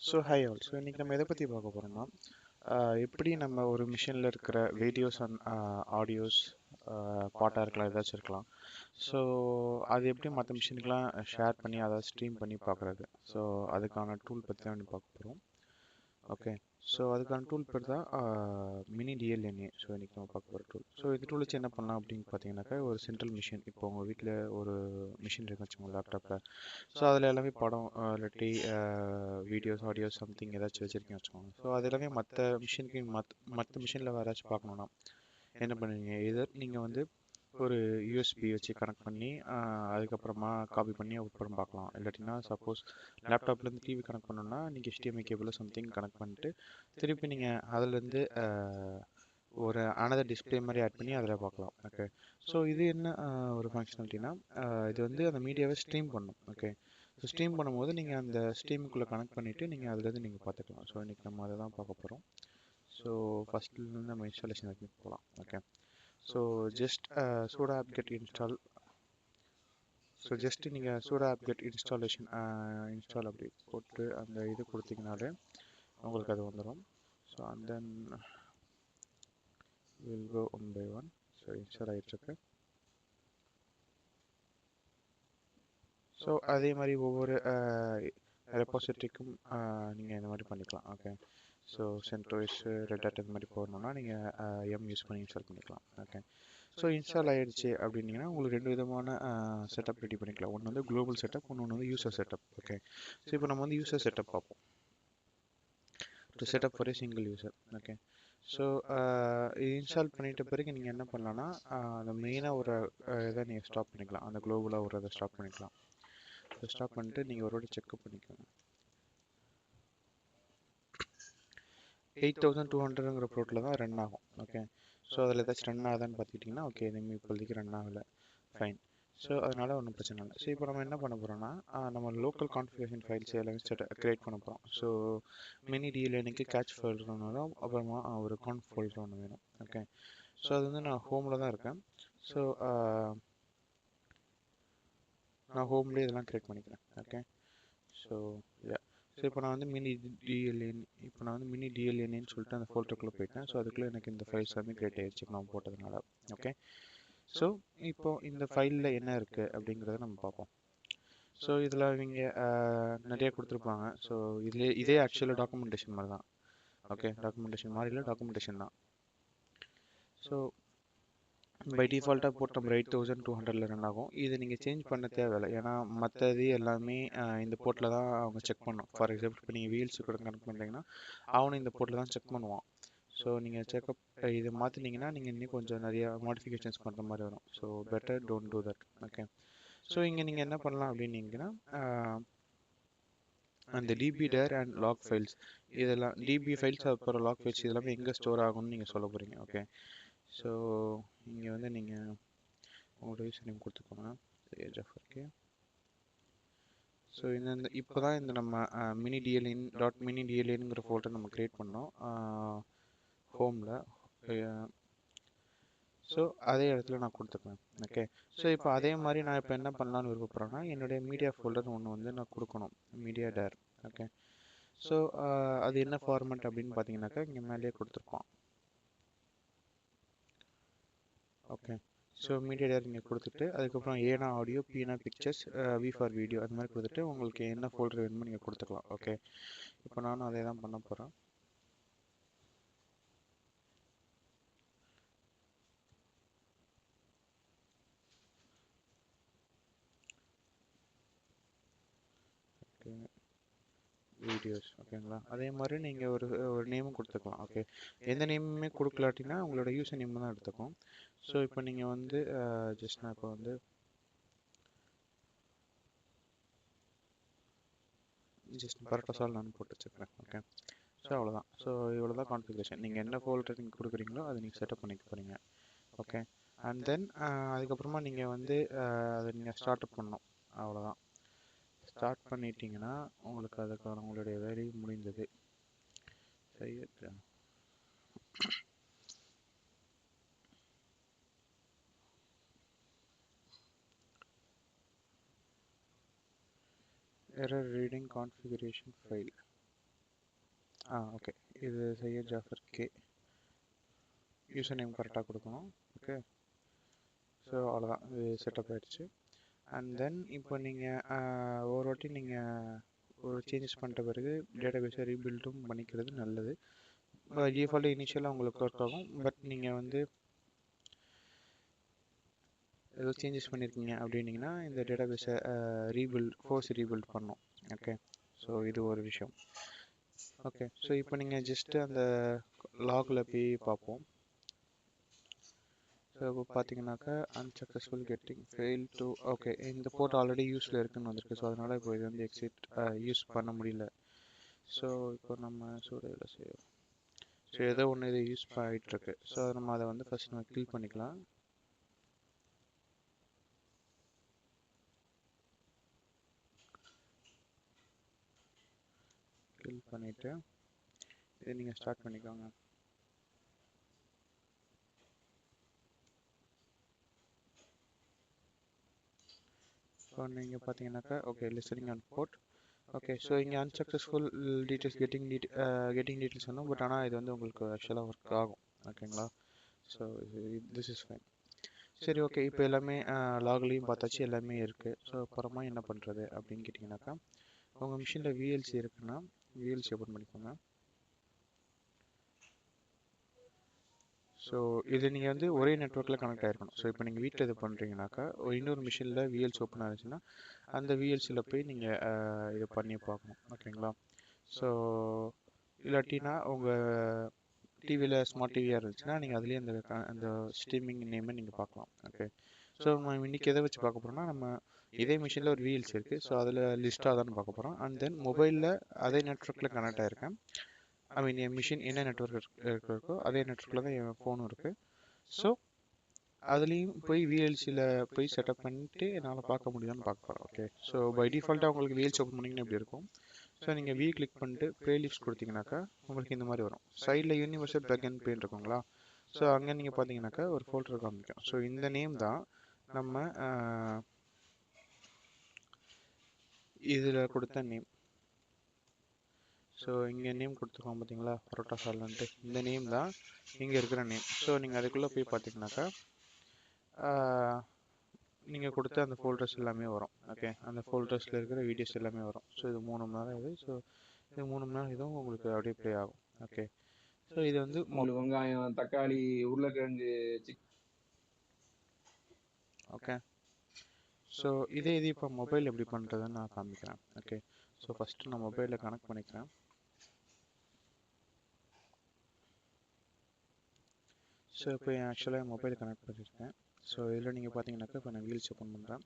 Hi all. இன்னைக்கு நம்ம எதை பற்றி பார்க்க போகிறோம்னா எப்படி நம்ம ஒரு மிஷினில் இருக்கிற வீடியோஸ் அண்ட் ஆடியோஸ் பாட்டாக இருக்கலாம், ஏதாச்சும் இருக்கலாம். ஸோ அது எப்படி மற்ற மிஷினுக்கெலாம் ஷேர் பண்ணி அதை ஸ்ட்ரீம் பண்ணி பார்க்குறது. ஸோ அதுக்கான டூல் பற்றி தான் பார்க்க போகிறோம். ஓகே, ஸோ அதுக்கான டூல் பேர் தான் மினி டிஎல்என்ஏ. ஸோ இன்றைக்கி நம்ம பார்க்க போகிற டூல். ஸோ இது டூல் வச்சு என்ன பண்ணலாம் அப்படின்னு பார்த்தீங்கன்னாக்கா, ஒரு சென்ட்ரல் மிஷின், இப்போ உங்கள் வீட்டில் ஒரு மிஷின் இருக்குன்னு வச்சுக்கோங்க, லேப்டாப்பில். ஸோ அதில் எல்லாமே படம் இல்லாட்டி வீடியோஸ் ஆடியோஸ் சம்திங் ஏதாச்சும் வச்சுருக்கீங்க வச்சுக்கோங்க. ஸோ அது எல்லாமே மற்ற மிஷினுக்கு மற்ற மிஷினில் வேறாச்சும் பார்க்கணுன்னா என்ன பண்ணுவீங்க? எதர் நீங்கள் வந்து ஒரு யூஎஸ்பி வச்சு கனெக்ட் பண்ணி அதுக்கப்புறமா காப்பி பண்ணி அப்புறம் பார்க்கலாம். இல்லாட்டினா சப்போஸ் லேப்டாப்லேருந்து டிவி கனெக்ட் பண்ணணுன்னா நீங்கள் HDMI கேபிளில் சம்திங் கனெக்ட் பண்ணிட்டு திருப்பி நீங்கள் அதுலேருந்து ஒரு அனதர் டிஸ்பிளே மாதிரி ஆட் பண்ணி அதில் பார்க்கலாம். ஓகே, ஸோ இது என்ன ஒரு ஃபங்க்ஷனாலிட்டினா, இது வந்து அந்த மீடியாவை ஸ்ட்ரீம் பண்ணும். ஓகே, ஸோ ஸ்ட்ரீம் பண்ணும்போது நீங்கள் அந்த ஸ்ட்ரீமுக்குள்ளே கனெக்ட் பண்ணிவிட்டு நீங்கள் அதுலேருந்து நீங்கள் பார்த்துக்கலாம். ஸோ இன்றைக்கி நம்ம அதை தான் பார்க்க போகிறோம். ஸோ ஃபஸ்ட்லேருந்து நம்ம இன்ஸ்டாலேஷன் வரைக்கும் போகலாம். Okay, so just sudo apt-get install. So just நீங்கள் sudo apt-get இன்ஸ்டாலேஷன் இன்ஸ்டால் அப்படி போட்டு அந்த இது கொடுத்தீங்கனாலே உங்களுக்கு அது வந்துடும். So and then will go one by one. So install ஆகிட்டுருக்கு. ஸோ அதே மாதிரி ஒவ்வொரு ரெப்பாசிட்டரிக்கும் நீங்கள் இந்த மாதிரி பண்ணிக்கலாம். Okay, so CentOS Red Hat இந்த மாதிரி போடணுன்னா நீங்கள் எம் யூஸ் பண்ணி இன்ஸ்டால் பண்ணிக்கலாம். ஓகே, ஸோ இன்ஸ்டால் ஆகிடுச்சு அப்படின்னீங்கன்னா உங்களுக்கு ரெண்டு விதமான செட்டப் ரெடி பண்ணிக்கலாம். ஒன்று வந்து குளோபல் செட்டப், ஒன்று வந்து யூசர் செட்டப். ஓகே, ஸோ இப்போ நம்ம வந்து யூசர் செட்டப் பார்ப்போம். To setup for A single user. Okay, so install பண்ணிட்ட பிறகு நீங்கள் என்ன பண்ணலான்னா, அந்த மெயினாக ஒரு இதை நீங்கள் ஸ்டாப் பண்ணிக்கலாம். அந்த குளோபலாக ஒரு இதை ஸ்டாப் பண்ணிக்கலாம். ஸோ ஸ்டாப் பண்ணிட்டு நீங்கள் ஒரு வாட்டி செக்அப் பண்ணிக்கோங்க. 8200ங்கிற ப்ரோட்டில் தான் ரன் ஆகும். ஓகே, ஸோ அதில் ஏதாச்சும் ரன் ஆகுதான்னு பார்த்துக்கிட்டிங்கன்னா, ஓகே இனிமேல் இப்போதைக்கு ரன் ஆகலை, ஃபைன். ஸோ அதனால் ஒன்றும் பிரச்சனை இல்லை. ஸோ இப்போ நம்ம என்ன பண்ண போகிறோம்னா, நம்ம லோக்கல் கான்ஃபிகரேஷன் ஃபைல்ஸ் எல்லாமே க்ரியேட் பண்ண போகிறோம். ஸோ மினி டிஎல்எனுக்கு கேட்ச் ஃபோல்டர் ஒன்று வேணும், அப்புறமா ஒரு கான்ஃப் ஃபோல்டர் ஒன்று வேணும். ஓகே, ஸோ அது வந்து நான் ஹோமில் தான் இருக்கேன். ஸோ நான் ஹோம்லேயே இதெல்லாம் க்ரியேட் பண்ணிக்கிறேன். ஓகே, ஸோ ஸோ இப்போ நான் வந்து மினி டிஎல்என்னு சொல்லிட்டு அந்த ஃபோல்டருக்குள்ளே போயிட்டேன். ஸோ அதுக்குள்ளே எனக்கு இந்த ஃபைல்ஸ் எல்லாமே க்ரியேட் ஆகிடுச்சு இப்போ நான் போட்டதுனால. ஓகே, ஸோ இப்போது இந்த ஃபைலில் என்ன இருக்குது அப்படிங்கிறத நம்ம பார்ப்போம். ஸோ இதில் இவங்க நிறைய கொடுத்துருப்பாங்க. ஸோ இதே ஆக்சுவலாக டாக்குமெண்டேஷன் மாதிரி தான். ஓகே, டாக்குமெண்டேஷன் மாதிரி இல்லை, டாக்குமெண்டேஷன் தான். ஸோ பை டிஃபால்ட்டாக போட்டு நம்ம 8200 ரன் ஆகும். இது நீங்கள் சேஞ்ச் பண்ண தேவையில்லை, ஏன்னா மற்றது எல்லாமே இந்த போர்ட்டில் தான் அவங்க செக் பண்ணும். ஃபார் எக்ஸாம்பிள் இப்போ நீங்கள் வீல்ஸ் கூட கனெக்ட் பண்ணுறீங்கன்னா அவனும் இந்த போர்ட்டில் தான் செக் பண்ணுவான். ஸோ நீங்கள் செக்அப் இதை மாற்றினீங்கன்னா நீங்கள் இன்னும் கொஞ்சம் நிறையா மாடிஃபிகேஷன்ஸ் பண்ணுற மாதிரி வரும். So better don't do that. Okay, so இங்கே நீங்கள் என்ன பண்ணலாம் அப்படின்னீங்கன்னா, அந்த dbdir அண்ட் லாக் ஃபைல்ஸ், இதெல்லாம் டிபி ஃபைல்ஸ் அப்புறம் லாக் ஃபைல்ஸ் இதெல்லாமே எங்கே ஸ்டோர் ஆகும்னு நீங்கள் சொல்ல போகிறீங்க. ஓகே, ஸோ இங்கே வந்து நீங்கள் உங்களோட யூசர் நேம் கொடுத்துக்கோங்க, ஏஜ் ஆஃப். ஓகே, ஸோ இந்த இப்போ தான் இந்த நம்ம மினி டிஎல்என்ங்கிற ஃபோல்டர் நம்ம க்ரியேட் பண்ணோம் ஹோமில். ஸோ அதே இடத்துல நான் கொடுத்துக்குவேன். ஓகே, ஸோ இப்போ அதே மாதிரி நான் இப்போ என்ன பண்ணலான்னு விருப்பப்படுறேன்னா, என்னுடைய மீடியா ஃபோல்டர் ஒன்று வந்து நான் கொடுக்கணும், மீடியா டேர். ஓகே, ஸோ அது என்ன ஃபார்மேட் அப்படின்னு பார்த்தீங்கன்னாக்கா இங்கே மேலேயே கொடுத்துருக்கோம். ஓகே, ஸோ மீடியா டேர் இங்கே கொடுத்துட்டு அதுக்கப்புறம் ஏனா ஆடியோ, பினா பிக்சர்ஸ், வி ஃபார் வீடியோ அந்த மாதிரி கொடுத்துட்டு உங்களுக்கு என்ன ஃபோல்டர் வேணுமோ நீங்கள் கொடுத்துக்கலாம். ஓகே, இப்போ நானும் அதே தான் பண்ண போகிறேன். Okay, videos. ஓகேங்களா, அதே மாதிரி நீங்கள் ஒரு நேமும் கொடுத்துக்கலாம். ஓகே, எந்த நேமுமே கொடுக்கலாட்டினா உங்களோட யூசர் நேம் தான் எடுத்துக்கும். ஸோ இப்போ நீங்கள் வந்து ஜஸ்ட் நான் இப்போ வந்து ஜஸ்ட் பரட்டசால் நான் போட்டு வச்சுக்கிறேன். ஓகே, ஸோ அவ்வளோதான். ஸோ இவ்வளோ தான் கான்ஃபிகரேஷன். நீங்கள் என்ன ஃபோல்டர் நீங்கள் கொடுக்குறீங்களோ அதை நீங்கள் செட்டப் பண்ணிக்க போகிறீங்க. ஓகே, அண்ட் தென் அதுக்கப்புறமா நீங்கள் வந்து அதை நீங்கள் ஸ்டார்ட் அப் பண்ணணும். அவ்வளோதான். ஸ்டார்ட் பண்ணிட்டீங்கன்னா உங்களுக்கு அதுக்கான உங்களுடைய வேலை முடிந்தது. சரி, error reading configuration file. Okay. இது Syed Jafar K. User name கரெக்டாக கொடுக்கணும். ஓகே. ஸோ அவ்வளோதான், இது செட்டப் ஆகிடுச்சு. அண்ட் தென் இப்போ நீங்கள் ஒரு வாட்டி நீங்கள் ஒரு சேஞ்சஸ் பண்ணிட்ட பிறகு டேட்டாபேஸை ரீபில்டும் பண்ணிக்கிறது நல்லது. டிஃபால்ட்டாக இனிஷியலாக உங்களுக்கு ஒர்க் ஆகும். பட் நீங்கள் வந்து ஏதோ சேஞ்சஸ் பண்ணியிருக்கீங்க அப்படின்னீங்கன்னா இந்த டேட்டாபேஸை ஃபோர்ஸ் ரீபில்ட் பண்ணணும். ஓகே. ஸோ இது ஒரு விஷயம். ஓகே. ஸோ இப்போ நீங்கள் ஜஸ்ட்டு அந்த லாகில் போய் பார்ப்போம். ஸோ இப்போ பார்த்தீங்கன்னாக்கா unsuccessful getting fail to. Okay, இந்த போர்ட் ஆல்ரெடி யூஸில் இருக்குன்னு வந்திருக்கு. ஸோ அதனால் இப்போ இது வந்து எக்ஸிட் யூஸ் பண்ண முடியல. ஸோ இப்போ நம்ம சூழலில் செய்வோம். ஸோ ஏதோ ஒன்று இது யூஸ் ஆகிட்டுருக்கு. ஸோ நம்ம அதை வந்து ஃபஸ்ட் நம்ம கில் பண்ணிக்கலாம். கில் பண்ணிவிட்டு இதை நீங்கள் ஸ்டார்ட் பண்ணிக்கோங்க. ஸோ நீங்கள் பார்த்தீங்கன்னாக்கா okay, listening and port. Okay. So இங்கே அன்சக்ஸஸ்ஃபுல் டீட்டெயில்ஸ் கெட்டிங் டீட்டெயில்ஸ் சொன்னோம். பட் ஆனால் இது வந்து உங்களுக்கு ஆக்சுவலாக ஒர்க் ஆகும். ஓகேங்களா? So this is fine. சரி, ஓகே. இப்போ எல்லாமே லாக்லேயும் பார்த்தாச்சு, எல்லாமே இருக்குது. ஸோ அப்புறமா என்ன பண்ணுறது அப்படின்னு கேட்டிங்கனாக்கா, உங்கள் மிஷினில் விஎல்சி இருக்குன்னா விஎல்சி ஓப்பன் பண்ணிக்கோங்க. ஸோ இது நீங்கள் வந்து ஒரே நெட்ஒர்க்கில் கனெக்ட் ஆகிருக்கணும். ஸோ இப்போ நீங்கள் வீட்டில் இது பண்ணுறீங்கனாக்கா இன்னொரு மிஷினில் விஎல்சி ஓப்பன் ஆகிடுச்சுன்னா அந்த விஎல்சியில் போய் நீங்கள் இது பண்ணி பார்க்கணும். ஓகேங்களா? ஸோ இல்லாட்டினா உங்கள் டிவியில் ஸ்மார்ட் டிவியாக இருந்துச்சுன்னா நீங்கள் அதுலேயே அந்த ஸ்ட்ரீமிங் நேமை நீங்கள் பார்க்கலாம். ஓகே. ஸோ நம்ம இன்றைக்கி எதை வச்சு பார்க்க போகிறோம்னா, நம்ம இதே மிஷினில் ஒரு விஎல்சி இருக்குது. ஸோ அதில் லிஸ்ட்டாக தான் பார்க்க போகிறோம். அண்ட் தென் மொபைலில் அதே நெட்ஒர்க்கில் கனெக்ட் ஆகிருக்கேன். ஐ மீன் என் மிஷின் என்ன நெட்ஒர்க் இருக்கோ அதே நெட்ஒர்க்கில் தான் என் ஃபோனும் இருக்குது. ஸோ அதுலேயும் போய் விஎல்சியில் போய் செட்டப் பண்ணிட்டு என்னால் பார்க்க முடியுதான்னு பார்க்க போகிறேன். ஓகே. ஸோ பை டிஃபால்ட்டாக உங்களுக்கு விஎல்சி ஓப்பன் பண்ணிங்கன்னா எப்படி இருக்கும். ஸோ நீங்கள் வி கிளிக் பண்ணிட்டு ப்ளேலிஸ்ட் கொடுத்தீங்கன்னாக்கா உங்களுக்கு இந்த மாதிரி வரும். சைடில் யூனிவர்சல் பிளக்இன் பெயின் இருக்குங்களா? ஸோ அங்கே நீங்கள் பார்த்தீங்கன்னாக்கா ஒரு ஃபோல்டர் காமிக்கும். ஸோ இந்த நேம் தான் நம்ம இதில் கொடுத்த நேம். ஸோ இங்கே நேம் கொடுத்துருக்கோம் பார்த்தீங்களா, பரோட்டா சால்ன்ட்டு. இந்த நேம் தான் இங்கே இருக்கிற நேம். ஸோ நீங்கள் அதுக்குள்ளே போய் பார்த்தீங்கன்னாக்கா நீங்கள் கொடுத்த அந்த ஃபோல்டர்ஸ் எல்லாமே வரும். ஓகே. அந்த ஃபோல்டர்ஸில் இருக்கிற வீடியோஸ் எல்லாமே வரும். ஸோ இது 3 மணி நேரம் இது. ஸோ இது 3 மணி நேரம் இதுவும் உங்களுக்கு அப்படியே ப்ளே ஆகும். ஓகே. ஸோ இது வந்து உங்களுக்கு வெங்காயம், தக்காளி, உருளைக்கிழங்கு. ஓகே. ஸோ இது இப்போ மொபைல் எப்படி பண்ணுறதுன்னு நான் காமிக்கிறேன். ஓகே. ஸோ ஃபஸ்ட்டு நான் மொபைலில் கனெக்ட் பண்ணிக்கிறேன். ஸோ இப்போ ஆக்சுவலாக மொபைல் கனெக்ட் பண்ணியிருக்கேன். ஸோ இதில் நீங்கள் பார்த்தீங்கன்னாக்கா இப்போ நான் வீல்ஸ் ஓப்பன் பண்ணுறேன்.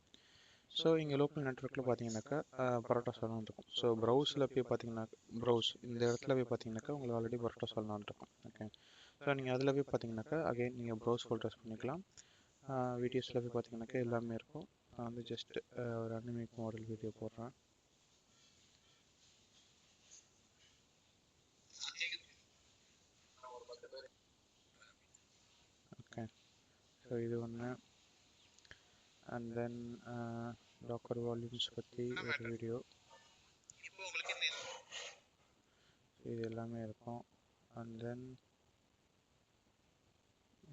ஸோ இங்கே லோக்கல் நெட்ஒர்க்கில் பார்த்தீங்கன்னாக்கா பரோட்டா சால்னு இருக்கும். ஸோ ப்ரௌஸில் போய் பார்த்தீங்கன்னா இந்த இடத்துல போய் பார்த்தீங்கன்னாக்கா உங்களுக்கு ஆல்ரெடி பரோட்டா சால்னான் இருக்கும். ஓகே. ஸோ நீங்கள் அதில் போய் பார்த்தீங்கன்னாக்கா அகைன் நீங்கள் ப்ரௌஸ் ஃபோல்டர்ஸ் பண்ணிக்கலாம். வீடியோஸில் போய் பார்த்தீங்கன்னாக்கா எல்லாமே இருக்கும். நான் வந்து ஜஸ்ட் ஒரு அனிமேட் மாடல் வீடியோ போடுறேன். ஓகே. ஸோ இது ஒன்று. அண்ட் தென் டாக்கர் வால்யூம்ஸ் பற்றி ஒரு வீடியோ. இது எல்லாமே இருக்கும். அண்ட் தென்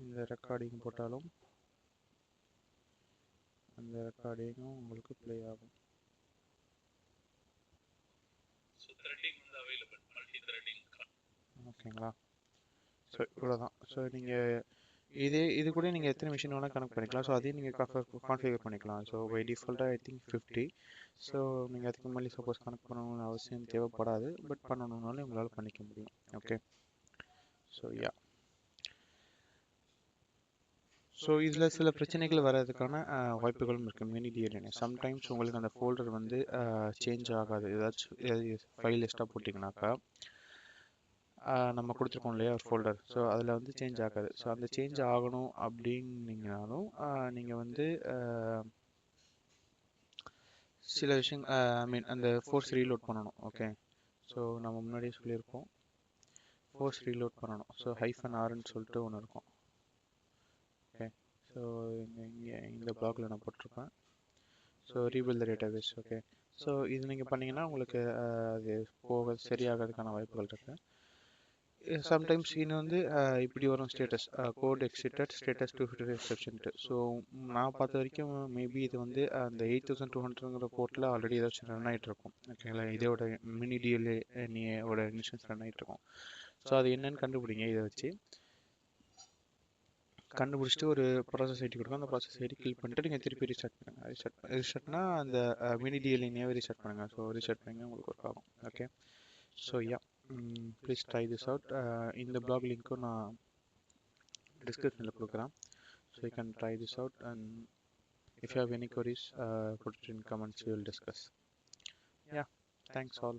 இந்த ரெக்கார்டிங் போட்டாலும் அந்த ரெக்கார்டிங்கும் உங்களுக்கு ப்ளே ஆகும். ஓகேங்களா? ஸோ இவ்வளோதான். ஸோ நீங்கள் இது கூட நீங்கள் எத்தனை மிஷின் வேணால் கனெக்ட் பண்ணிக்கலாம். ஸோ அதையும் நீங்கள் கான்ஃபிகர் பண்ணிக்கலாம். ஸோ பை டிஃபால்ட்டாக ஐ திங்க் 50. ஸோ நீங்கள் அதுக்கு மேலே சப்போஸ் கனெக்ட் பண்ணணும்னு அவசியம் தேவைப்படாது. பட் பண்ணணுன்னாலும் உங்களால் பண்ணிக்க முடியும். ஓகே. So yeah. ஸோ இதில் சில பிரச்சனைகள் வர்றதுக்கான வாய்ப்புகளும் இருக்குது. மெனி டிஎன்ஏ சம்டைம்ஸ் உங்களுக்கு அந்த ஃபோல்டர் வந்து சேஞ்ச் ஆகாது. ஏதாச்சும் ஃபைல் எக்ஸ்ட்ரா போட்டிங்கனாக்கா நம்ம கொடுத்துருக்கோம் இல்லையா ஒரு ஃபோல்டர். ஸோ அதில் வந்து சேஞ்ச் ஆகாது. ஸோ அந்த சேஞ்ச் ஆகணும் அப்படின்னீங்கனாலும் நீங்கள் வந்து சில விஷயம் ஐ மீன் அந்த ஃபோர்ஸ் ரீலோட் பண்ணணும். ஓகே. ஸோ நம்ம முன்னாடியே சொல்லியிருக்கோம், ஃபோர்ஸ் ரீலோட் பண்ணணும். ஸோ -r சொல்லிட்டு ஒன்று இருக்கும். ஓகே. ஸோ இங்கே இந்த பிளாக்ல நான் போட்டிருப்பேன். ஸோ ரீபில்ட் த டேட்டாபேஸ். ஓகே. ஸோ இது நீங்கள் பண்ணீங்கன்னா உங்களுக்கு அது போக சரியாகிறதுக்கான வாய்ப்புகள் இருக்குது. சம்டைம்ஸ் இன்னும் வந்து இப்படி வரும் ஸ்டேட்டஸ் கோட் எக்ஸிட்டட் ஸ்டேட்டஸ் 255 எக்ஸெப்ஷன்ட்டு. ஸோ நான் பார்த்த வரைக்கும் மேபி இது வந்து அந்த 8200ங்கிற போர்ட்டில் ஆல்ரெடி ஏதாச்சும் ரன் ஆகிட்டு இருக்கும். ஓகேங்களா, இதோட மினி டிஎல்ஏ இன்ஸ்டன்ஸ் ரன் ஆகிட்டு இருக்கும். ஸோ அது என்னன்னு கண்டுபிடிங்க. இதை வச்சு கண்டுபிடிச்சிட்டு ஒரு ப்ராசஸ் ஐடி கொடுக்கும். அந்த ப்ராசஸ் ஐடி கிளிக் பண்ணிட்டு நீங்கள் திருப்பி ரீஸ்டார்ட் பண்ணுங்கள். ரீஸ்டார்ட்னா அந்த மினி டிஎல்ஏ ரீஸ்டார்ட் பண்ணுங்கள். ஸோ ரீஸ்டார்ட் பண்ணுங்க, உங்களுக்கு ஒர்க் ஆகும். Okay, so yeah, please try this out. இந்த பிளாக் லிங்க்கும் நான் டிஸ்கிரிப்ஷனில் கொடுக்குறேன். So you can try this out, and if you have any queries, put it in comments, we will discuss. Yeah, thanks all.